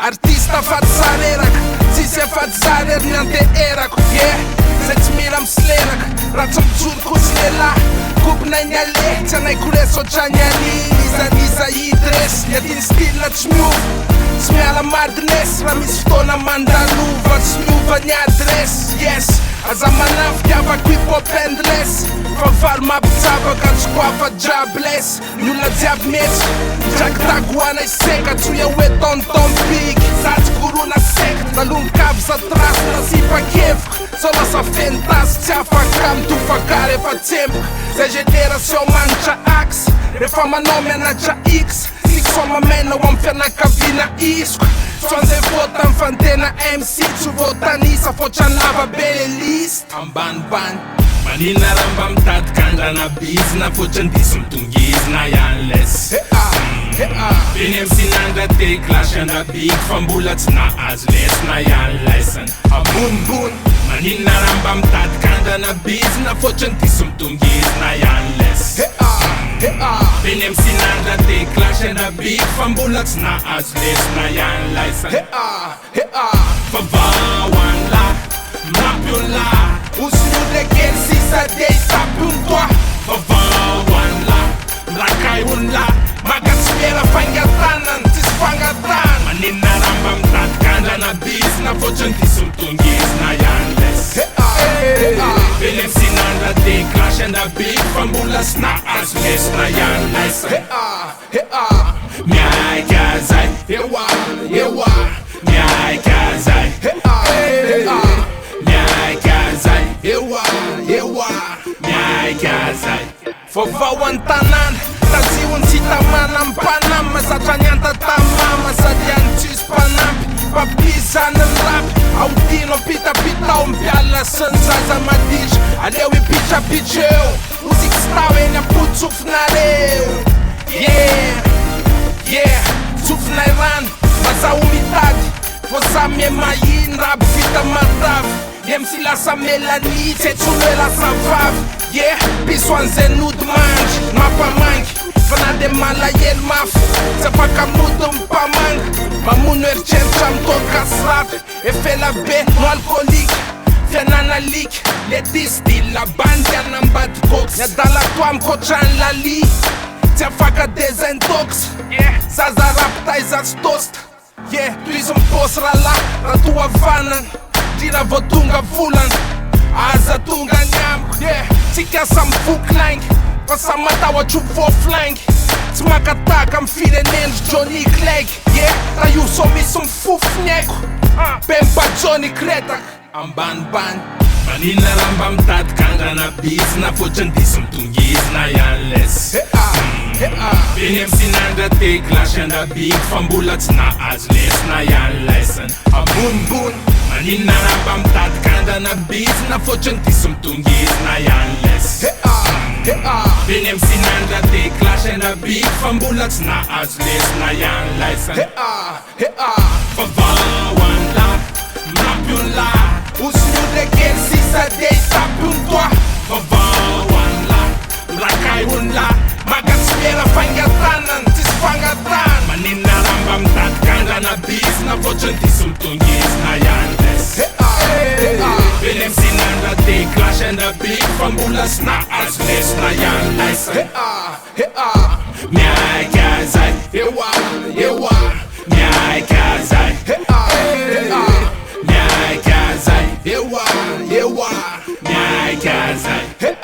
Artista fatsarerak, zisy fatsarer nianteerako yeah. Zay tsy mila misleraka, raha tsy mijoroko sy lehilahy Kopinay ny ale, tsy anaiko resy ohatrany aliny Izaniza hidresy, niadiny style tsy miova Tsy miala madness, raha misy fotoana mandalova Tsy miova ny adresy, yes Aza manafika avako hip-hop endless Fa valo mampitsabaka tsy koafa jobless Ny olona jiaby metsy, mitraky tagoana iseka Tsoya hoe tonton big, zatsy korona sect Nalonikavy sa trasy na sipa-keviko Sao lasa fentasy tsy afaka mitofakary efa tsempoka Zay génération manitra axe Rehefa manao mianatra x Six mamena ho amin'ny fianakaviana isoka Tsy an'izay vota amin'ny fantena MC Tsy votanisa fotrany lava be le list Ambanibany Manina raha mba mitady kandrana bizina Fotrany diso mitongizina ihany les Beny MC nandra te klasy andrabik Fa mbola tsy nahazo lesina ihany lesana Ambonimbony Manina raha mba mitady kandrana bizina Fotrany diso mitongizina ihany les Beny MC nandra te klasy andrabik Fa mbola tsy nahazo lesina ihany lesana Fa vahoany lahy Mrapion lahy Osn'olona kely sisa dia hitapy ony toa Fa vahoany lahy Mrakay ony lahy Maka tsy mera fangatanana, tsisy fangatana Manina raha mba mitady kandrana bizina Fotrany diso mitongizina ihany les Beny MC nandra te klasy andrabik Fa mbola sy nahazo lesina ihany lesana Miaika zay Ewa, Miaika zay Miaika zay Miaika zay Vaovao an-tanàna Taziony sy tamana am'mpanamy Mazatra ny antatamama Sady any tsisy mpanampy Mpapizany ny rapy Aodino ampitapita ao mpiala sy ny zaza maditra Aleo ipitrapitra eo Moziky sy tao eny ampotsofinareo Yeah Tsofinay rano Mazaho mitady Fô samy mahiny raby vita matavy MC lasa melanie Tsy etsolo hoe lasa vavy Yeah, piso an'izay nody mandry Mampamangy Fa na de malahelo mafy Tsy afaka mody mipamanga Mamono eritreritra mitoka srafy Efela be no alcoolique Fianana liky Le disdila bandy anambady cox Niadalako amikotrany lali Tsy afaka desintox Zaza raptaiza tsy tosta Yeah, toizy mipôsy rahalahy Raha toa vanana Drira vao tonga volana Aza tonga ny amiko Yeah, tsika samy voklaingy Fa samy matahotra voaflaingy Tsy makataka amin'ny firenendry Johnny Clegg Yeah, raha io so misy mifofo ny aiko Bemba Johnny Kretaka Ambanibany Manina raha mba mitady kandrana bizina Fotrany diso mitongizina ihany les Beny MC nandra te klasy andrabik Fa mbola tsy nahazo lesina ihany lesana Ambonimbony Manina raha mba mitady kandrana bizina Fotrany diso mitongizina ihany les Beny MC nandra te klasy andrabik Fa mbola tsy nahazo lesina ihany lesana Fa vahoany lahy Mrapion lahy Osn'olona kely sisa dia hitapy ony toa Fa vahoany lahy Mrakay ony lahy Maka tsy mera fangatanana, tsisy fangatana Manina raha mba mitady kandrana bizina Fotrany diso mitongizina ihany les Beny MC nandra te klasy andrabik Fa mbola sy nahazo lesina ihany lesana Miaika zay Miaika zay Miaika zay Miaika zay